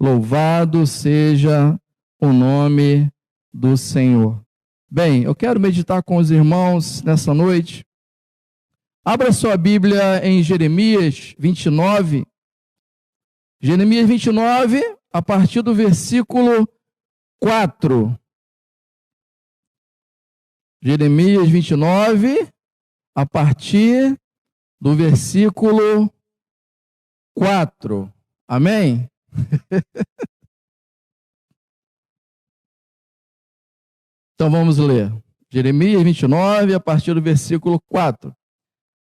Louvado seja o nome do Senhor. Bem, eu quero meditar com os irmãos nessa noite. Abra sua Bíblia em Jeremias 29. Jeremias 29, a partir do versículo 4. Jeremias 29, a partir do versículo 4. Amém? Então vamos ler. Jeremias 29, a partir do versículo 4.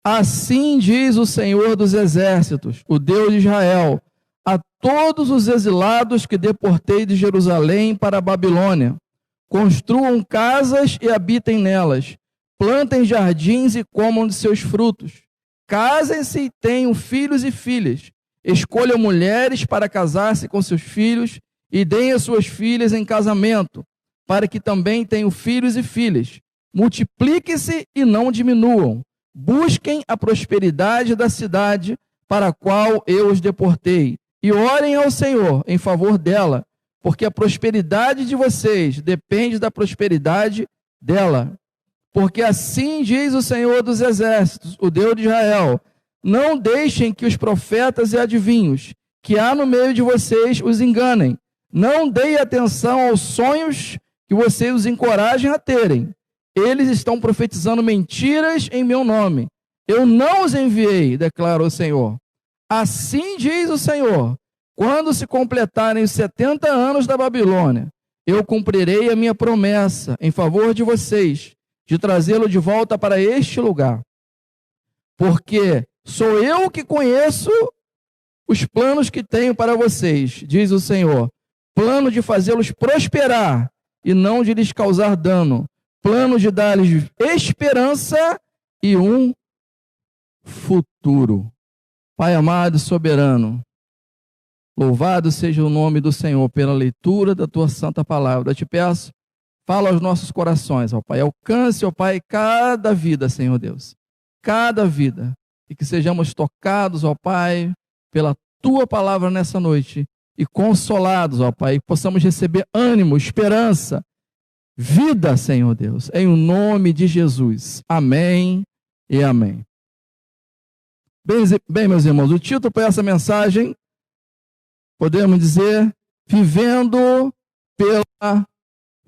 Assim diz o Senhor dos Exércitos, o Deus de Israel, a todos os exilados que deportei de Jerusalém para a Babilônia: construam casas e habitem nelas, plantem jardins e comam de seus frutos, casem-se e tenham filhos e filhas, escolham mulheres para casar-se com seus filhos e deem as suas filhas em casamento, para que também tenham filhos e filhas. Multipliquem-se e não diminuam. Busquem a prosperidade da cidade para a qual eu os deportei, e orem ao Senhor em favor dela, porque a prosperidade de vocês depende da prosperidade dela. Porque assim diz o Senhor dos Exércitos, o Deus de Israel: não deixem que os profetas e adivinhos que há no meio de vocês os enganem. Não deem atenção aos sonhos que vocês os encorajem a terem. Eles estão profetizando mentiras em meu nome. Eu não os enviei, declara o Senhor. Assim diz o Senhor: quando se completarem os 70 anos da Babilônia, eu cumprirei a minha promessa em favor de vocês, de trazê-lo de volta para este lugar. Porque sou eu que conheço os planos que tenho para vocês, diz o Senhor. Plano de fazê-los prosperar e não de lhes causar dano. Plano de dar-lhes esperança e um futuro. Pai amado e soberano, louvado seja o nome do Senhor pela leitura da tua santa palavra. Eu te peço, fala aos nossos corações, ó Pai. Alcance, ó Pai, cada vida, Senhor Deus. Cada vida. E que sejamos tocados, ó Pai, pela tua palavra nessa noite. E consolados, ó Pai, que possamos receber ânimo, esperança, vida, Senhor Deus, em o nome de Jesus. Amém e amém. Bem, meus irmãos, o título para essa mensagem, podemos dizer, Vivendo pela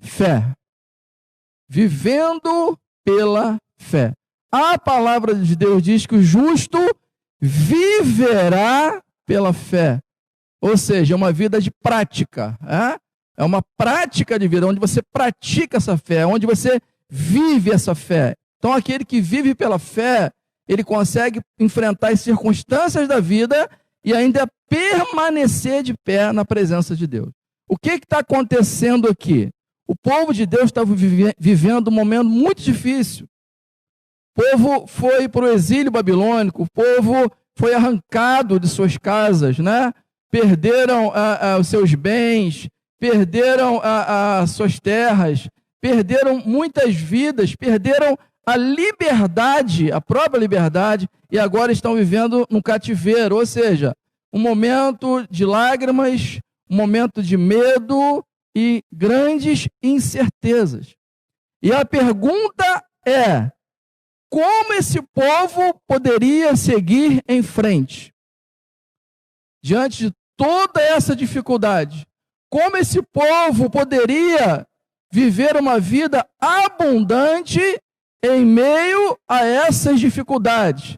Fé. Vivendo pela fé. A palavra de Deus diz que o justo viverá pela fé. Ou seja, é uma vida de prática. É uma prática de vida, onde você pratica essa fé, onde você vive essa fé. Então, aquele que vive pela fé, ele consegue enfrentar as circunstâncias da vida e ainda permanecer de pé na presença de Deus. O que está acontecendo aqui? O povo de Deus estava vivendo um momento muito difícil. O povo foi para o exílio babilônico, o povo foi arrancado de suas casas, né? Perderam os seus bens, perderam as suas terras, perderam muitas vidas, perderam a liberdade, a própria liberdade, e agora estão vivendo no cativeiro, ou seja, um momento de lágrimas, um momento de medo e grandes incertezas. E a pergunta é: como esse povo poderia seguir em frente? Diante de toda essa dificuldade, como esse povo poderia viver uma vida abundante em meio a essas dificuldades?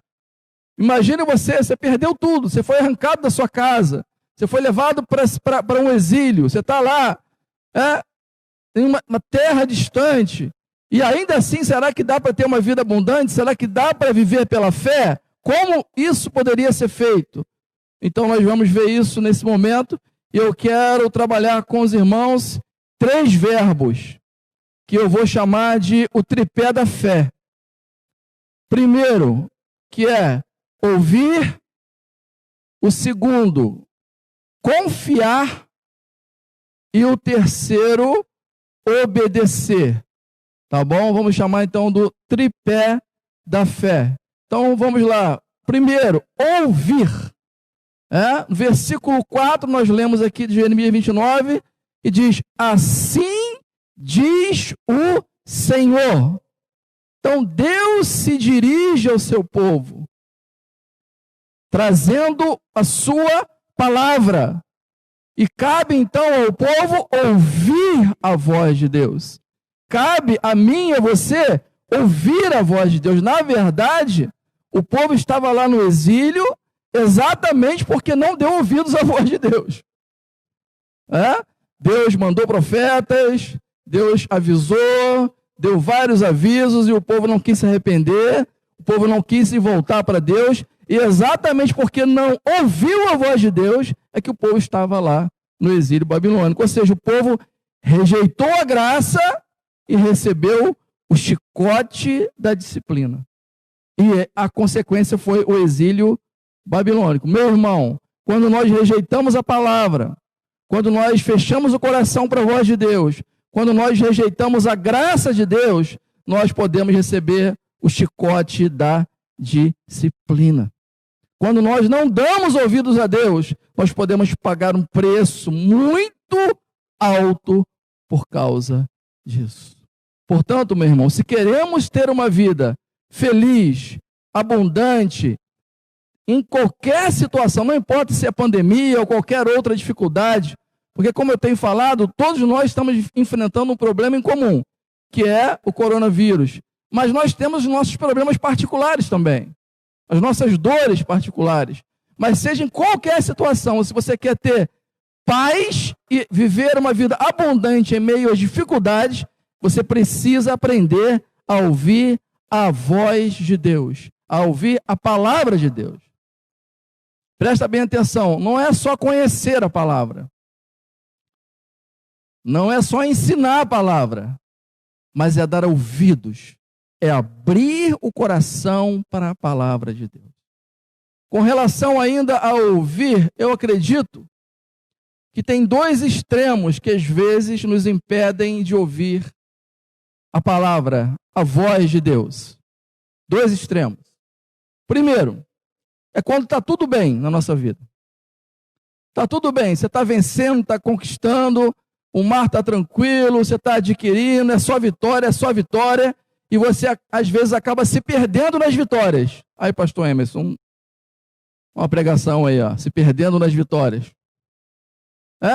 Imagine você perdeu tudo, você foi arrancado da sua casa, você foi levado para um exílio, você está lá, em uma terra distante, e ainda assim, será que dá para ter uma vida abundante? Será que dá para viver pela fé? Como isso poderia ser feito? Então nós vamos ver isso nesse momento, e eu quero trabalhar com os irmãos 3 verbos, que eu vou chamar de o tripé da fé. Primeiro, que é ouvir. O segundo, confiar. E o terceiro, obedecer. Tá bom? Vamos chamar então do tripé da fé. Então vamos lá. Primeiro, ouvir. No versículo 4, nós lemos aqui de Jeremias 29, e diz: assim diz o Senhor. Então Deus se dirige ao seu povo, trazendo a sua palavra. E cabe então ao povo ouvir a voz de Deus. Cabe a mim e a você ouvir a voz de Deus. Na verdade, o povo estava lá no exílio exatamente porque não deu ouvidos à voz de Deus. Deus mandou profetas, Deus avisou, deu vários avisos e o povo não quis se arrepender, o povo não quis se voltar para Deus. E exatamente porque não ouviu a voz de Deus, é que o povo estava lá no exílio babilônico. Ou seja, o povo rejeitou a graça e recebeu o chicote da disciplina. E a consequência foi o exílio babilônico. Meu irmão, quando nós rejeitamos a palavra, quando nós fechamos o coração para a voz de Deus, quando nós rejeitamos a graça de Deus, nós podemos receber o chicote da disciplina. Quando nós não damos ouvidos a Deus, nós podemos pagar um preço muito alto por causa disso. Portanto, meu irmão, se queremos ter uma vida feliz, abundante, em qualquer situação, não importa se é pandemia ou qualquer outra dificuldade, porque como eu tenho falado, todos nós estamos enfrentando um problema em comum, que é o coronavírus. Mas nós temos nossos problemas particulares também, as nossas dores particulares. Mas seja em qualquer situação, se você quer ter paz e viver uma vida abundante em meio às dificuldades, você precisa aprender a ouvir a voz de Deus, a ouvir a palavra de Deus. Presta bem atenção, não é só conhecer a palavra, não é só ensinar a palavra, mas é dar ouvidos, é abrir o coração para a palavra de Deus. Com relação ainda a ouvir, eu acredito que tem dois extremos que às vezes nos impedem de ouvir a palavra, a voz de Deus. Dois extremos. Primeiro, é quando está tudo bem na nossa vida. Está tudo bem, você está vencendo, está conquistando, o mar está tranquilo, você está adquirindo, é só vitória, e você às vezes acaba se perdendo nas vitórias. Aí, pastor Emerson, uma pregação aí, se perdendo nas vitórias.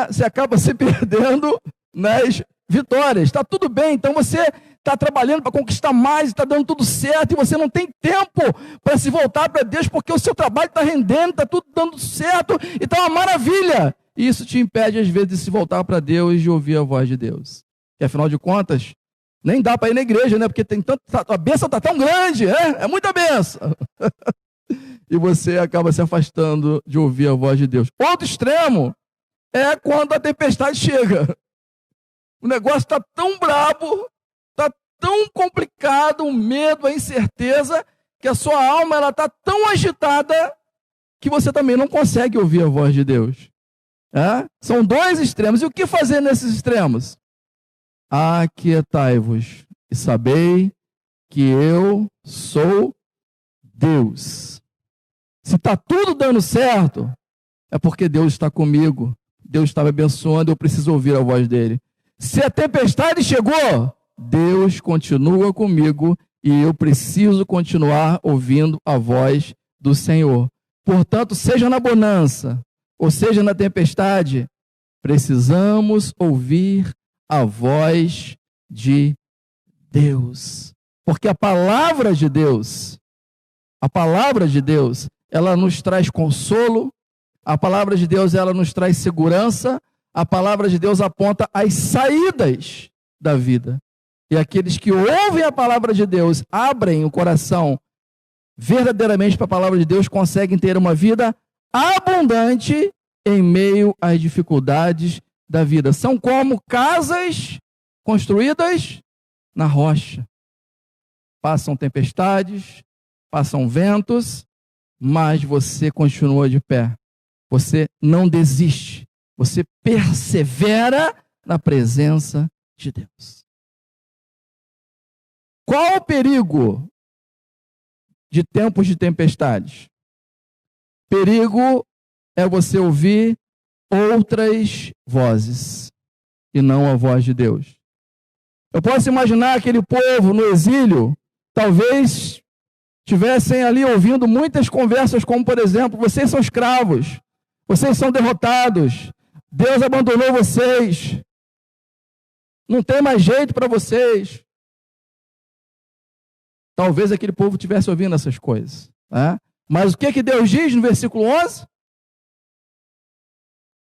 Você acaba se perdendo nas vitórias. Está tudo bem, então você está trabalhando para conquistar mais, está dando tudo certo, e você não tem tempo para se voltar para Deus, porque o seu trabalho está rendendo, está tudo dando certo, e está uma maravilha. E isso te impede, às vezes, de se voltar para Deus e de ouvir a voz de Deus. E, afinal de contas, nem dá para ir na igreja, né? Porque tem tanto, a bênção está tão grande, é muita bênção. E você acaba se afastando de ouvir a voz de Deus. Outro extremo é quando a tempestade chega. O negócio está tão brabo, está tão complicado, o medo, a incerteza, que a sua alma está tão agitada que você também não consegue ouvir a voz de Deus. São dois extremos. E o que fazer nesses extremos? Aquietai-vos e sabei que eu sou Deus. Se está tudo dando certo, é porque Deus está comigo. Deus está me abençoando, eu preciso ouvir a voz dele. Se a tempestade chegou, Deus continua comigo e eu preciso continuar ouvindo a voz do Senhor. Portanto, seja na bonança, ou seja na tempestade, precisamos ouvir a voz de Deus. Porque a palavra de Deus, ela nos traz consolo, a palavra de Deus, ela nos traz segurança, a palavra de Deus aponta as saídas da vida. E aqueles que ouvem a palavra de Deus, abrem o coração verdadeiramente para a palavra de Deus, conseguem ter uma vida abundante em meio às dificuldades da vida. São como casas construídas na rocha. Passam tempestades, passam ventos, mas você continua de pé. Você não desiste. Você persevera na presença de Deus. Qual o perigo de tempos de tempestades? Perigo é você ouvir outras vozes e não a voz de Deus. Eu posso imaginar aquele povo no exílio, talvez estivessem ali ouvindo muitas conversas, como por exemplo, vocês são escravos, vocês são derrotados, Deus abandonou vocês, não tem mais jeito para vocês. Talvez aquele povo estivesse ouvindo essas coisas. Né? Mas o que Deus diz no versículo 11?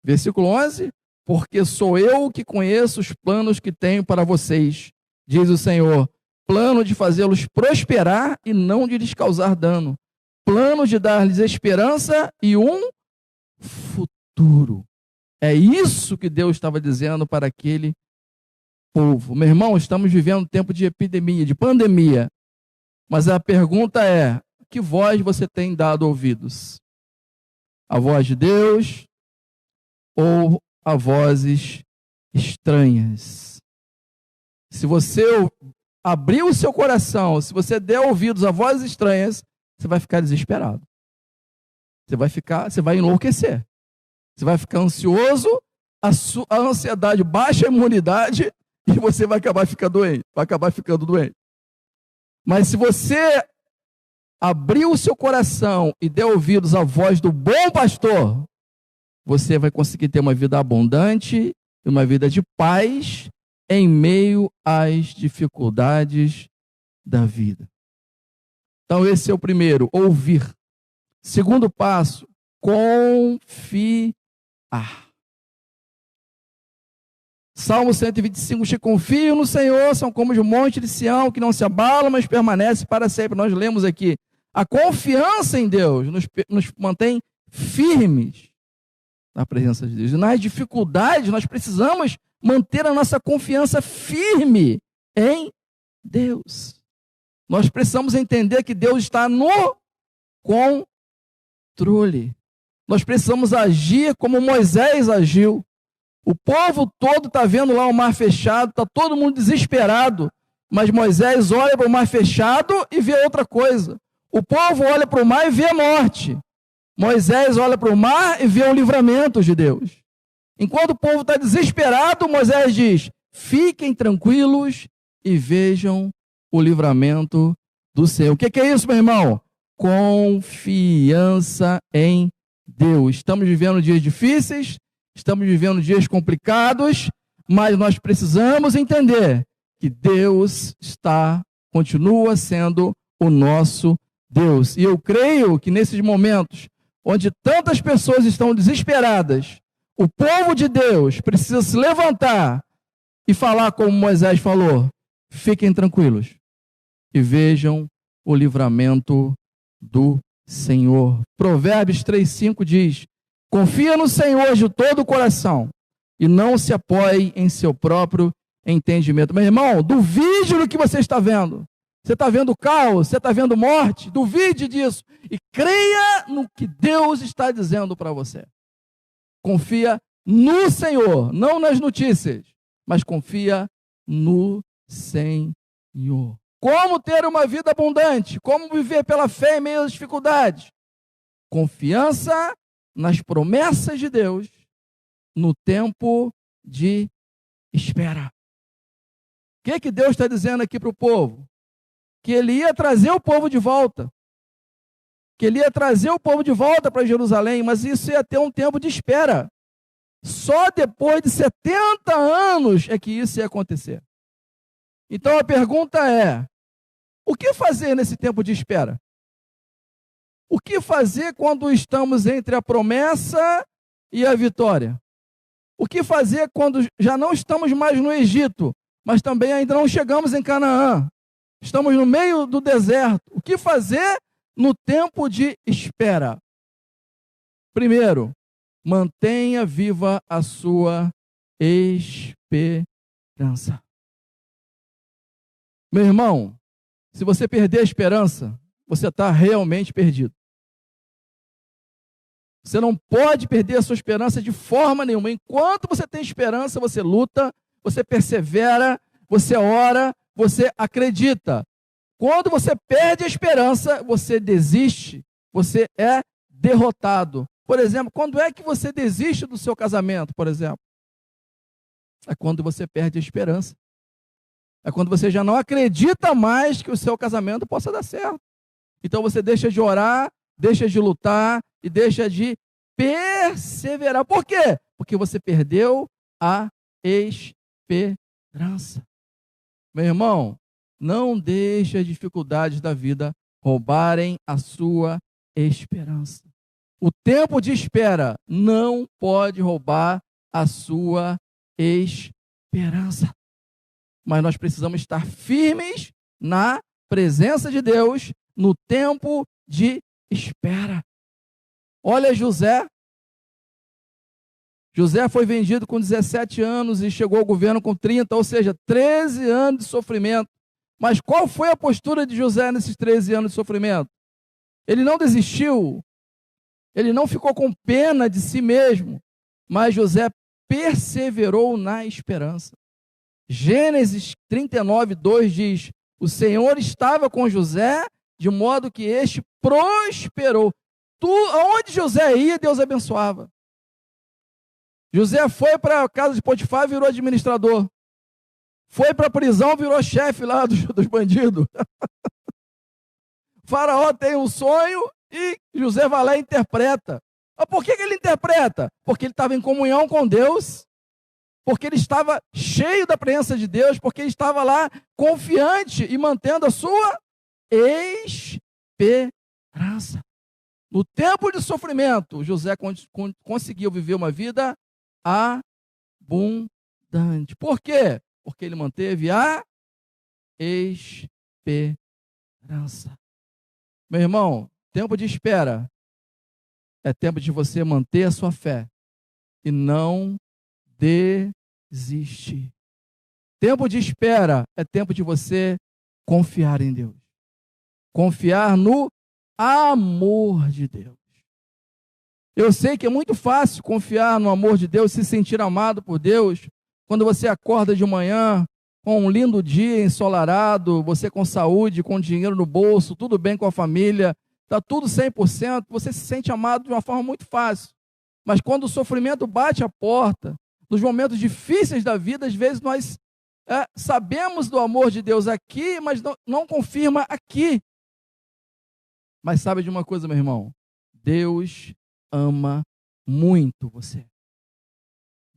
Versículo 11: porque sou eu que conheço os planos que tenho para vocês, diz o Senhor, plano de fazê-los prosperar e não de lhes causar dano, plano de dar-lhes esperança e um futuro. É isso que Deus estava dizendo para aquele povo. Meu irmão, estamos vivendo um tempo de epidemia, de pandemia, mas a pergunta é, que voz você tem dado ouvidos? A voz de Deus ou a vozes estranhas? Se você abrir o seu coração, se você der ouvidos a vozes estranhas, você vai ficar desesperado. Você vai enlouquecer. Você vai ficar ansioso, a ansiedade baixa a imunidade e você vai acabar ficando doente. Mas se você abrir o seu coração e der ouvidos à voz do bom pastor, você vai conseguir ter uma vida abundante e uma vida de paz em meio às dificuldades da vida. Então esse é o primeiro, ouvir. Segundo passo, confiar. Salmo 125, te confio no Senhor, são como os montes de Sião, que não se abalam, mas permanecem para sempre. Nós lemos aqui, a confiança em Deus nos mantém firmes na presença de Deus. E nas dificuldades, nós precisamos manter a nossa confiança firme em Deus. Nós precisamos entender que Deus está no controle. Nós precisamos agir como Moisés agiu. O povo todo está vendo lá o mar fechado, está todo mundo desesperado, mas Moisés olha para o mar fechado e vê outra coisa. O povo olha para o mar e vê a morte. Moisés olha para o mar e vê o livramento de Deus. Enquanto o povo está desesperado, Moisés diz, fiquem tranquilos e vejam o livramento do Senhor. O que é isso, meu irmão? Confiança em Deus. Estamos vivendo dias difíceis, estamos vivendo dias complicados, mas nós precisamos entender que Deus continua sendo o nosso Deus. E eu creio que nesses momentos, onde tantas pessoas estão desesperadas, o povo de Deus precisa se levantar e falar como Moisés falou, fiquem tranquilos e vejam o livramento do Senhor. Provérbios 3:5 diz, confia no Senhor de todo o coração e não se apoie em seu próprio entendimento. Meu irmão, duvide do que você está vendo. Você está vendo caos, você está vendo morte, duvide disso e creia no que Deus está dizendo para você. Confia no Senhor, não nas notícias, mas confia no Senhor. Como ter uma vida abundante? Como viver pela fé em meio às dificuldades? Confiança nas promessas de Deus no tempo de espera. O que Deus está dizendo aqui para o povo? Que Ele ia trazer o povo de volta. Que Ele ia trazer o povo de volta para Jerusalém, mas isso ia ter um tempo de espera. Só depois de 70 anos é que isso ia acontecer. Então a pergunta é, o que fazer nesse tempo de espera? O que fazer quando estamos entre a promessa e a vitória? O que fazer quando já não estamos mais no Egito, mas também ainda não chegamos em Canaã? Estamos no meio do deserto. O que fazer no tempo de espera? Primeiro, mantenha viva a sua esperança. Meu irmão, se você perder a esperança, você está realmente perdido. Você não pode perder a sua esperança de forma nenhuma. Enquanto você tem esperança, você luta, você persevera, você ora, você acredita. Quando você perde a esperança, você desiste, você é derrotado. Por exemplo, quando é que você desiste do seu casamento, por exemplo? É quando você perde a esperança. É quando você já não acredita mais que o seu casamento possa dar certo. Então você deixa de orar, deixa de lutar e deixa de perseverar. Por quê? Porque você perdeu a esperança. Meu irmão, não deixe as dificuldades da vida roubarem a sua esperança. O tempo de espera não pode roubar a sua esperança. Mas nós precisamos estar firmes na presença de Deus no tempo de espera. Olha José. José foi vendido com 17 anos e chegou ao governo com 30, ou seja, 13 anos de sofrimento. Mas qual foi a postura de José nesses 13 anos de sofrimento? Ele não desistiu, ele não ficou com pena de si mesmo, mas José perseverou na esperança. Gênesis 39, 2 diz: o Senhor estava com José, de modo que este prosperou. Aonde José ia, Deus abençoava. José foi para a casa de Potifar e virou administrador. Foi para a prisão, virou chefe lá dos bandidos. Faraó tem um sonho e José vai lá e interpreta. Mas por que ele interpreta? Porque ele estava em comunhão com Deus, porque ele estava cheio da presença de Deus, porque ele estava lá confiante e mantendo a sua esperança. No tempo de sofrimento, José conseguiu viver uma vida abundante. Por quê? Porque ele manteve a esperança. Meu irmão, tempo de espera é tempo de você manter a sua fé e não desistir. Tempo de espera é tempo de você confiar em Deus. Confiar no amor de Deus. Eu sei que é muito fácil confiar no amor de Deus, se sentir amado por Deus, quando você acorda de manhã com um lindo dia ensolarado, você com saúde, com dinheiro no bolso, tudo bem com a família, está tudo 100%, você se sente amado de uma forma muito fácil. Mas quando o sofrimento bate a porta, nos momentos difíceis da vida, às vezes nós sabemos do amor de Deus aqui, mas não confirma aqui. Mas sabe de uma coisa, meu irmão? Deus ama muito você.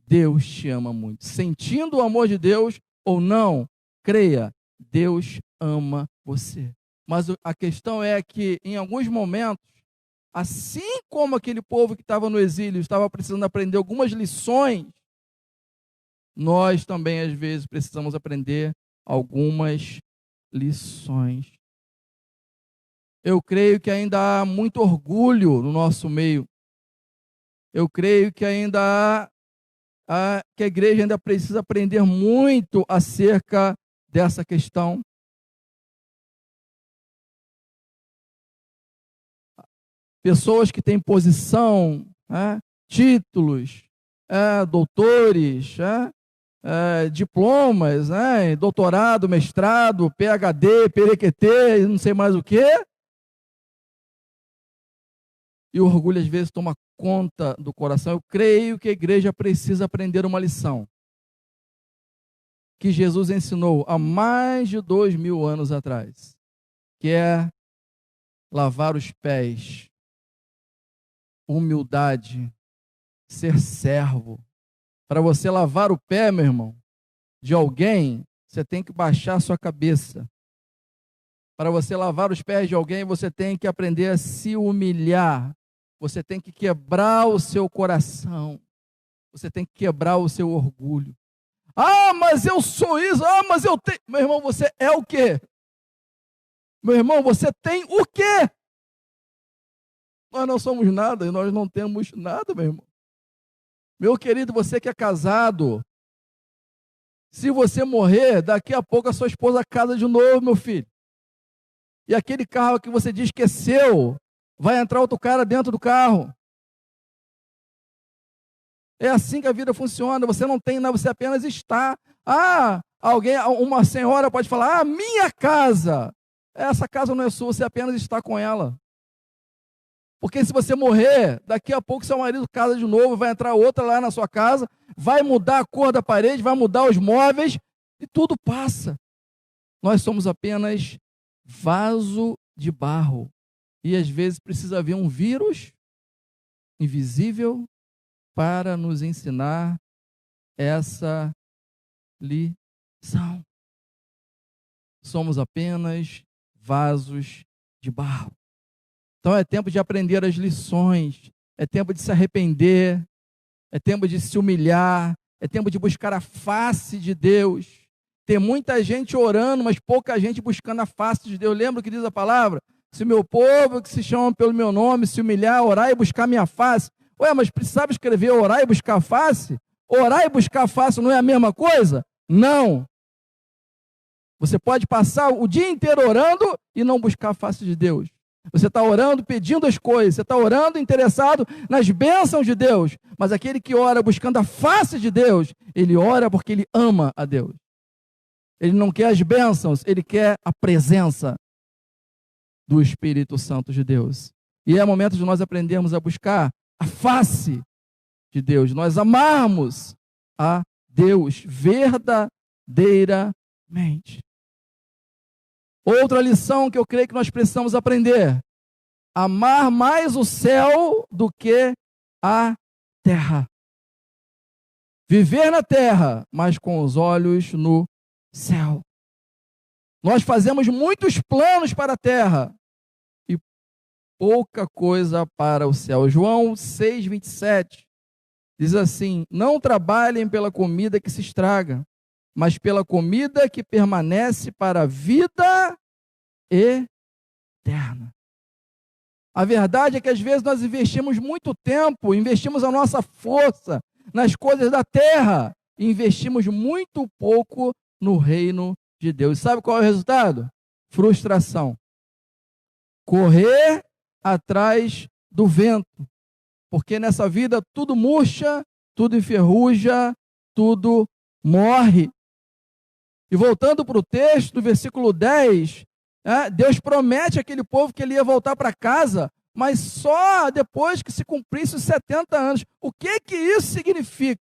Deus te ama muito. Sentindo o amor de Deus ou não, creia, Deus ama você. Mas a questão é que, em alguns momentos, assim como aquele povo que estava no exílio estava precisando aprender algumas lições, nós também, às vezes, precisamos aprender algumas lições. Eu creio que ainda há muito orgulho no nosso meio. Eu creio que ainda que a igreja ainda precisa aprender muito acerca dessa questão. Pessoas que têm posição, títulos, doutores, diplomas, doutorado, mestrado, PhD, perequetê, não sei mais o quê. E o orgulho às vezes toma conta do coração. Eu creio que a igreja precisa aprender uma lição que Jesus ensinou há mais de 2000 anos atrás, que é lavar os pés, humildade, ser servo. Para você lavar o pé, meu irmão, de alguém, você tem que baixar a sua cabeça. Para você lavar os pés de alguém, você tem que aprender a se humilhar. Você tem que quebrar o seu coração. Você tem que quebrar o seu orgulho. Ah, mas eu sou isso. Ah, mas eu tenho. Meu irmão, você é o quê? Meu irmão, você tem o quê? Nós não somos nada e nós não temos nada, meu irmão. Meu querido, você que é casado, se você morrer, daqui a pouco a sua esposa casa de novo, meu filho. E aquele carro que você diz que é seu, vai entrar outro cara dentro do carro. É assim que a vida funciona. Você não tem nada, você apenas está. Uma senhora pode falar, minha casa. Essa casa não é sua, você apenas está com ela. Porque se você morrer, daqui a pouco seu marido casa de novo, vai entrar outra lá na sua casa, vai mudar a cor da parede, vai mudar os móveis e tudo passa. Nós somos apenas vaso de barro. E às vezes precisa haver um vírus invisível para nos ensinar essa lição. Somos apenas vasos de barro. Então é tempo de aprender as lições, é tempo de se arrepender, é tempo de se humilhar, é tempo de buscar a face de Deus. Tem muita gente orando, mas pouca gente buscando a face de Deus. Lembra o que diz a palavra? Se o meu povo, que se chama pelo meu nome, se humilhar, orar e buscar a minha face. Ué, mas precisava escrever orar e buscar a face? Orar e buscar a face não é a mesma coisa? Não. Você pode passar o dia inteiro orando e não buscar a face de Deus. Você está orando pedindo as coisas, você está orando interessado nas bênçãos de Deus. Mas aquele que ora buscando a face de Deus, ele ora porque ele ama a Deus. Ele não quer as bênçãos, ele quer a presença do Espírito Santo de Deus. E é momento de nós aprendermos a buscar a face de Deus, nós amarmos a Deus verdadeiramente. Outra lição que eu creio que nós precisamos aprender: amar mais o céu do que a terra. Viver na terra, mas com os olhos no céu. Nós fazemos muitos planos para a terra e pouca coisa para o céu. João 6:27 diz assim: não trabalhem pela comida que se estraga, mas pela comida que permanece para a vida eterna. A verdade é que às vezes nós investimos muito tempo, investimos a nossa força nas coisas da terra e investimos muito pouco no reino de Deus. Sabe qual é o resultado? Frustração. Correr atrás do vento, porque nessa vida tudo murcha, tudo enferruja, tudo morre. E voltando para o texto, do versículo 10, Deus promete àquele povo que ele ia voltar para casa, mas só depois que se cumprisse os 70 anos. O que isso significa?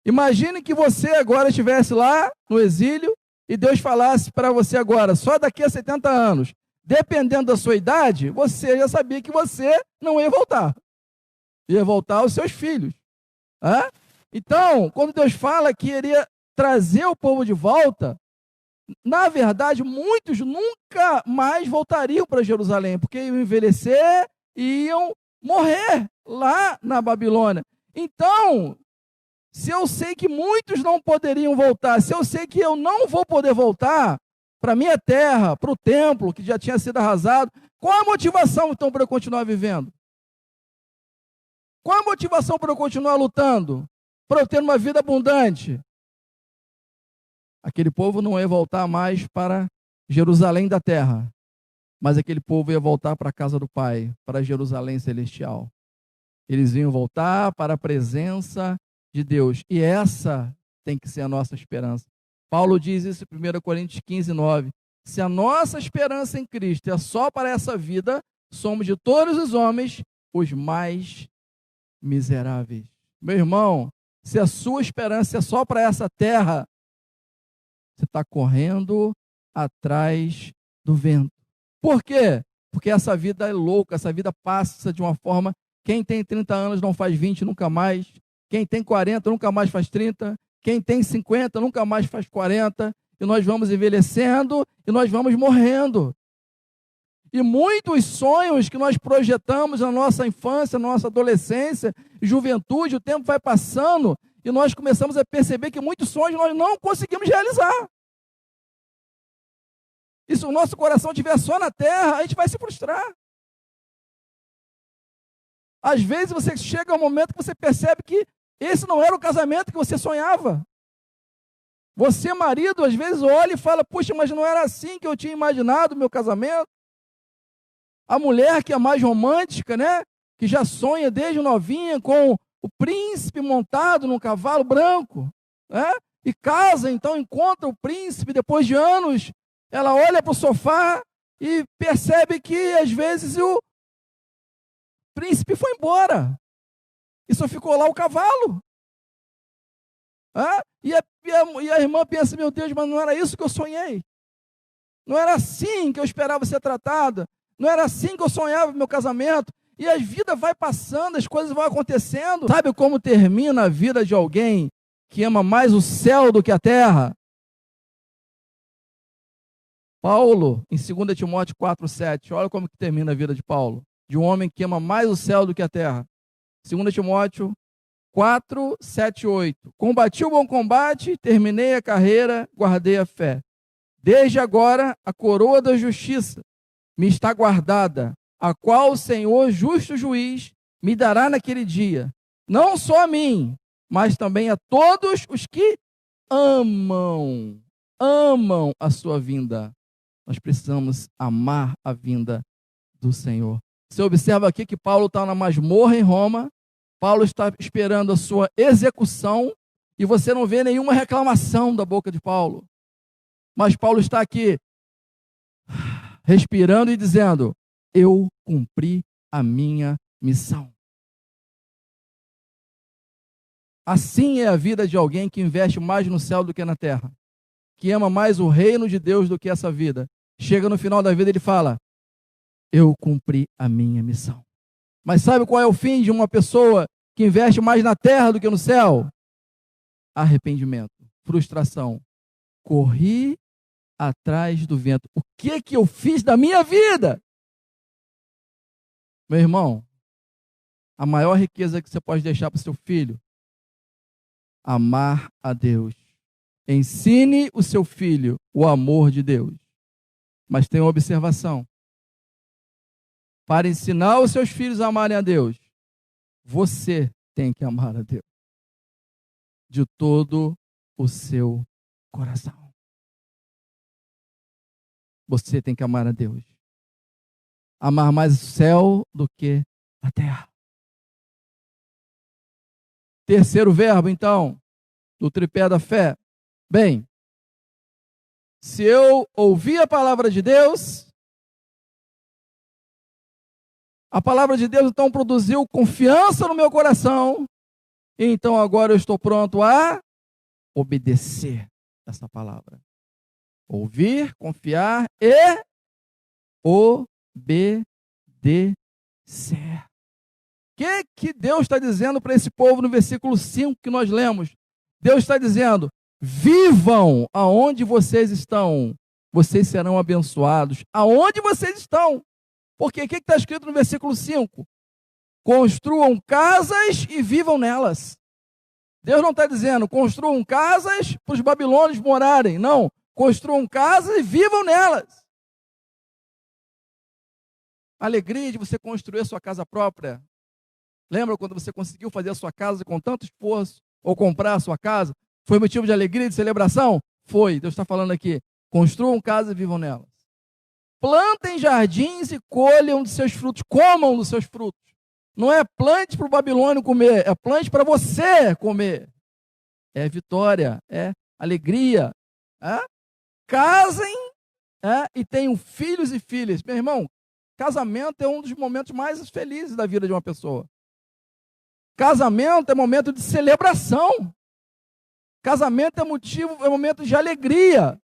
Imagine que você agora estivesse lá no exílio e Deus falasse para você agora, só daqui a 70 anos, dependendo da sua idade, você já sabia que você não ia voltar. Ia voltar aos seus filhos. Então, quando Deus fala que iria trazer o povo de volta, na verdade, muitos nunca mais voltariam para Jerusalém, porque iam envelhecer e iam morrer lá na Babilônia. Então, se eu sei que muitos não poderiam voltar, se eu sei que eu não vou poder voltar para a minha terra, para o templo que já tinha sido arrasado, qual a motivação então para eu continuar vivendo? Qual a motivação para eu continuar lutando? Para eu ter uma vida abundante? Aquele povo não ia voltar mais para Jerusalém da terra, mas aquele povo ia voltar para a casa do Pai, para Jerusalém celestial. Eles iam voltar para a presença de Deus. E essa tem que ser a nossa esperança. Paulo diz isso em 1 Coríntios 15:9. Se a nossa esperança em Cristo é só para essa vida, somos de todos os homens os mais miseráveis. Meu irmão, se a sua esperança é só para essa terra, você está correndo atrás do vento. Por quê? Porque essa vida é louca, essa vida passa de uma forma. Quem tem 30 anos não faz 20 nunca mais. Quem tem 40 nunca mais faz 30. Quem tem 50 nunca mais faz 40. E nós vamos envelhecendo e nós vamos morrendo. E muitos sonhos que nós projetamos na nossa infância, na nossa adolescência, juventude, o tempo vai passando e nós começamos a perceber que muitos sonhos nós não conseguimos realizar. E se o nosso coração estiver só na terra, a gente vai se frustrar. Às vezes você chega a um momento que você percebe que esse não era o casamento que você sonhava. Você, marido, às vezes olha e fala, puxa, mas não era assim que eu tinha imaginado o meu casamento. A mulher que é mais romântica, né? Que já sonha desde novinha com o príncipe montado num cavalo branco, né? E casa, então encontra o príncipe depois de anos. Ela olha para o sofá e percebe que às vezes príncipe foi embora. E só ficou lá o cavalo. E a irmã pensa, meu Deus, mas não era isso que eu sonhei. Não era assim que eu esperava ser tratada. Não era assim que eu sonhava meu casamento. E a vida vai passando, as coisas vão acontecendo. Sabe como termina a vida de alguém que ama mais o céu do que a terra? Paulo, em 2 Timóteo 4,7, olha como que termina a vida de Paulo. De um homem que ama mais o céu do que a terra. 2 Timóteo 4, 7, 8. Combati o bom combate, terminei a carreira, guardei a fé. Desde agora, a coroa da justiça me está guardada, a qual o Senhor, justo juiz, me dará naquele dia. Não só a mim, mas também a todos os que amam a sua vinda. Nós precisamos amar a vinda do Senhor. Você observa aqui que Paulo está na masmorra em Roma, Paulo está esperando a sua execução, e você não vê nenhuma reclamação da boca de Paulo. Mas Paulo está aqui, respirando e dizendo, eu cumpri a minha missão. Assim é a vida de alguém que investe mais no céu do que na terra, que ama mais o reino de Deus do que essa vida. Chega no final da vida e ele fala, eu cumpri a minha missão. Mas sabe qual é o fim de uma pessoa que investe mais na terra do que no céu? Arrependimento, frustração. Corri atrás do vento. O que eu fiz da minha vida? Meu irmão, a maior riqueza que você pode deixar para o seu filho, amar a Deus. Ensine o seu filho o amor de Deus. Mas tem uma observação. Para ensinar os seus filhos a amarem a Deus, você tem que amar a Deus de todo o seu coração. Você tem que amar a Deus. Amar mais o céu do que a terra. Terceiro verbo, então, do tripé da fé. Bem, se eu ouvir a palavra de Deus, a palavra de Deus então produziu confiança no meu coração, e então agora eu estou pronto a obedecer essa palavra. Ouvir, confiar e obedecer. O que Deus está dizendo para esse povo no versículo 5 que nós lemos? Deus está dizendo, vivam aonde vocês estão, vocês serão abençoados. Aonde vocês estão? Porque o que está escrito no versículo 5? Construam casas e vivam nelas. Deus não está dizendo, construam casas para os babilônios morarem. Não, construam casas e vivam nelas. A alegria de você construir a sua casa própria. Lembra quando você conseguiu fazer a sua casa com tanto esforço? Ou comprar a sua casa? Foi motivo de alegria, de celebração? Foi. Deus está falando aqui. Construam casas e vivam nelas. Plantem jardins e colham dos seus frutos. Comam dos seus frutos. Não é plante para o babilônio comer. É plante para você comer. É vitória. É alegria. Casem e tenham filhos e filhas. Meu irmão, casamento é um dos momentos mais felizes da vida de uma pessoa. Casamento é momento de celebração. Casamento é momento de alegria.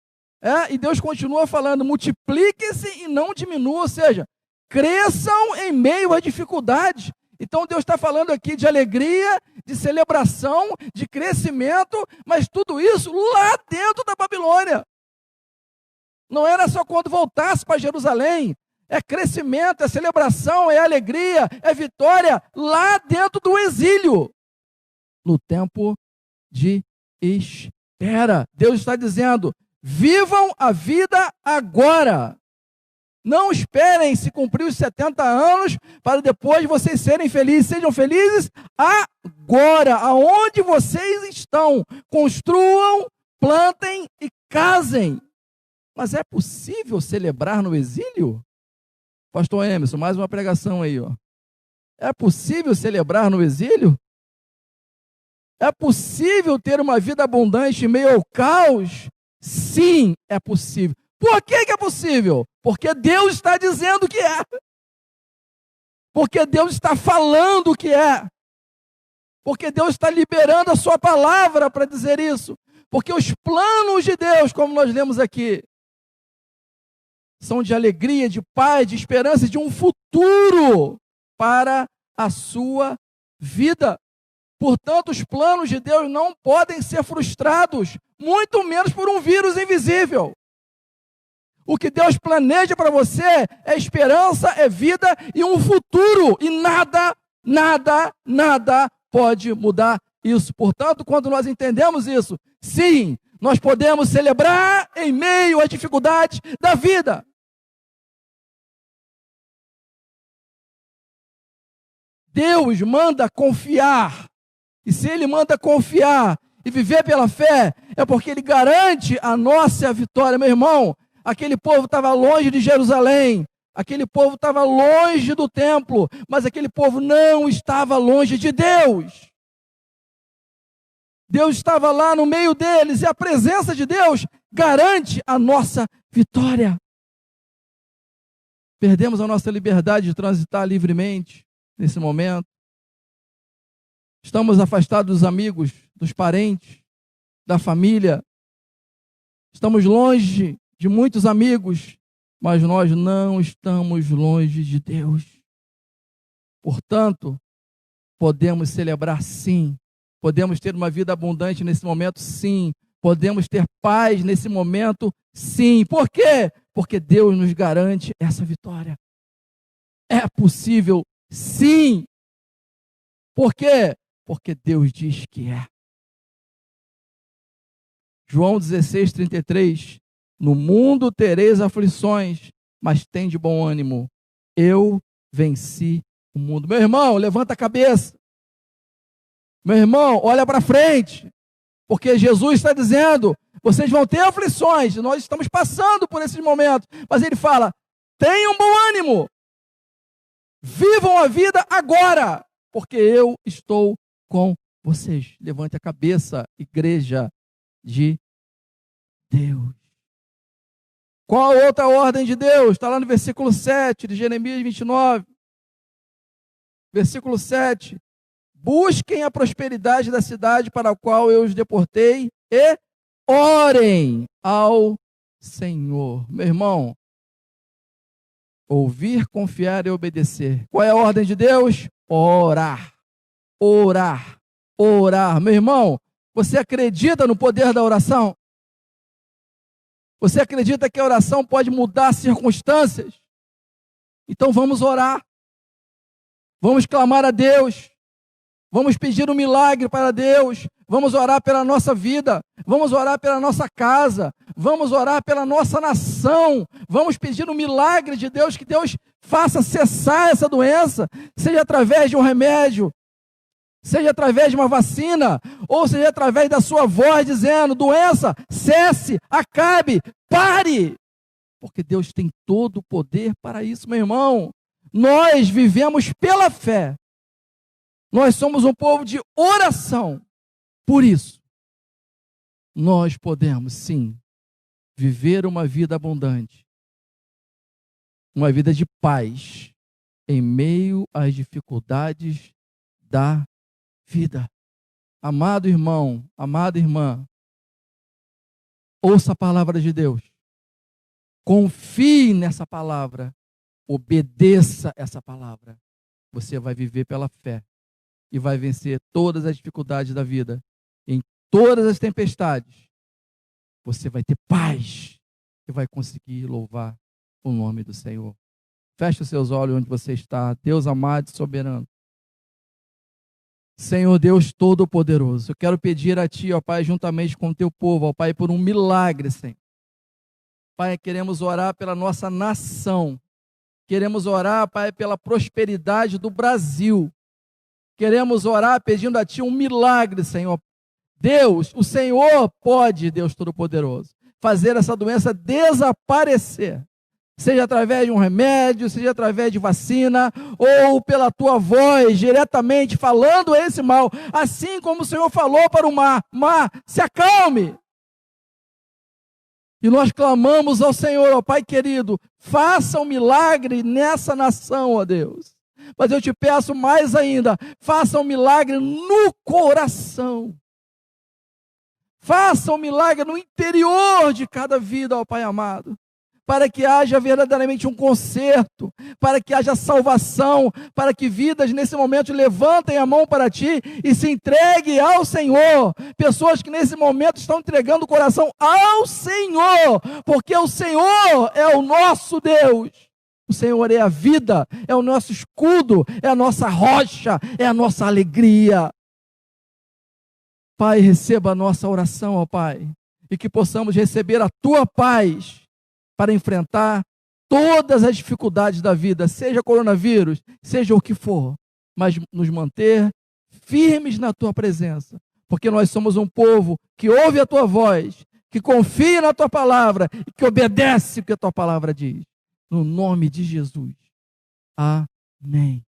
E Deus continua falando, multipliquem-se e não diminuam, ou seja, cresçam em meio à dificuldade. Então Deus está falando aqui de alegria, de celebração, de crescimento, mas tudo isso lá dentro da Babilônia. Não era só quando voltasse para Jerusalém. É crescimento, é celebração, é alegria, é vitória lá dentro do exílio. No tempo de espera. Deus está dizendo, vivam a vida agora. Não esperem se cumprir os 70 anos para depois vocês serem felizes. Sejam felizes agora, aonde vocês estão. Construam, plantem e casem. Mas é possível celebrar no exílio? Pastor Emerson, mais uma pregação aí, ó. É possível celebrar no exílio? É possível ter uma vida abundante em meio ao caos? Sim, é possível. Por que é possível? Porque Deus está dizendo que é. Porque Deus está falando o que é. Porque Deus está liberando a sua palavra para dizer isso. Porque os planos de Deus, como nós lemos aqui, são de alegria, de paz, de esperança, de um futuro para a sua vida. Portanto, os planos de Deus não podem ser frustrados, muito menos por um vírus invisível. O que Deus planeja para você é esperança, é vida e um futuro. E nada pode mudar isso. Portanto, quando nós entendemos isso, sim, nós podemos celebrar em meio às dificuldades da vida. Deus manda confiar. E se Ele manda confiar e viver pela fé, é porque Ele garante a nossa vitória. Meu irmão, aquele povo estava longe de Jerusalém, aquele povo estava longe do templo, mas aquele povo não estava longe de Deus. Deus estava lá no meio deles, e a presença de Deus garante a nossa vitória. Perdemos a nossa liberdade de transitar livremente nesse momento. Estamos afastados dos amigos, dos parentes, da família. Estamos longe de muitos amigos, mas nós não estamos longe de Deus. Portanto, podemos celebrar sim. Podemos ter uma vida abundante nesse momento, sim. Podemos ter paz nesse momento, sim. Por quê? Porque Deus nos garante essa vitória. É possível, sim. Por quê? Porque Deus diz que é. João 16:33. No mundo tereis aflições, mas tende bom ânimo. Eu venci o mundo. Meu irmão, levanta a cabeça. Meu irmão, olha para frente. Porque Jesus está dizendo, vocês vão ter aflições. Nós estamos passando por esses momentos. Mas Ele fala, tenham bom ânimo. Vivam a vida agora. Porque eu estou com vocês. Levante a cabeça, igreja de Deus. Qual a outra ordem de Deus? Está lá no versículo 7 de Jeremias 29. Versículo 7. Busquem a prosperidade da cidade para a qual eu os deportei e orem ao Senhor. Meu irmão, ouvir, confiar e obedecer. Qual é a ordem de Deus? Orar. Orar. Orar. Meu irmão, você acredita no poder da oração? Você acredita que a oração pode mudar circunstâncias? Então vamos orar. Vamos clamar a Deus. Vamos pedir um milagre para Deus. Vamos orar pela nossa vida. Vamos orar pela nossa casa. Vamos orar pela nossa nação. Vamos pedir um milagre de Deus, que Deus faça cessar essa doença, seja através de um remédio, seja através de uma vacina, ou seja através da sua voz dizendo, doença, cesse, acabe, pare. Porque Deus tem todo o poder para isso, meu irmão. Nós vivemos pela fé. Nós somos um povo de oração. Por isso, nós podemos, sim, viver uma vida abundante. Uma vida de paz em meio às dificuldades da vida. Amado irmão, amada irmã, ouça a palavra de Deus. Confie nessa palavra. Obedeça essa palavra. Você vai viver pela fé e vai vencer todas as dificuldades da vida. Em todas as tempestades, você vai ter paz e vai conseguir louvar o nome do Senhor. Feche os seus olhos onde você está. Deus amado e soberano. Senhor Deus Todo-Poderoso, eu quero pedir a Ti, ó Pai, juntamente com o Teu povo, ó Pai, por um milagre, Senhor. Pai, queremos orar pela nossa nação. Queremos orar, Pai, pela prosperidade do Brasil. Queremos orar pedindo a Ti um milagre, Senhor. Deus, o Senhor pode, Deus Todo-Poderoso, fazer essa doença desaparecer. Seja através de um remédio, seja através de vacina, ou pela Tua voz, diretamente falando esse mal. Assim como o Senhor falou para o mar, mar, se acalme. E nós clamamos ao Senhor, ó Pai querido, faça um milagre nessa nação, ó Deus. Mas eu te peço mais ainda, faça um milagre no coração. Faça um milagre no interior de cada vida, ó Pai amado. Para que haja verdadeiramente um conserto, para que haja salvação, para que vidas nesse momento levantem a mão para Ti e se entreguem ao Senhor. Pessoas que nesse momento estão entregando o coração ao Senhor, porque o Senhor é o nosso Deus. O Senhor é a vida, é o nosso escudo, é a nossa rocha, é a nossa alegria. Pai, receba a nossa oração, ó Pai, e que possamos receber a Tua paz para enfrentar todas as dificuldades da vida, seja coronavírus, seja o que for, mas nos manter firmes na Tua presença, porque nós somos um povo que ouve a Tua voz, que confia na Tua palavra e que obedece o que a Tua palavra diz. No nome de Jesus. Amém.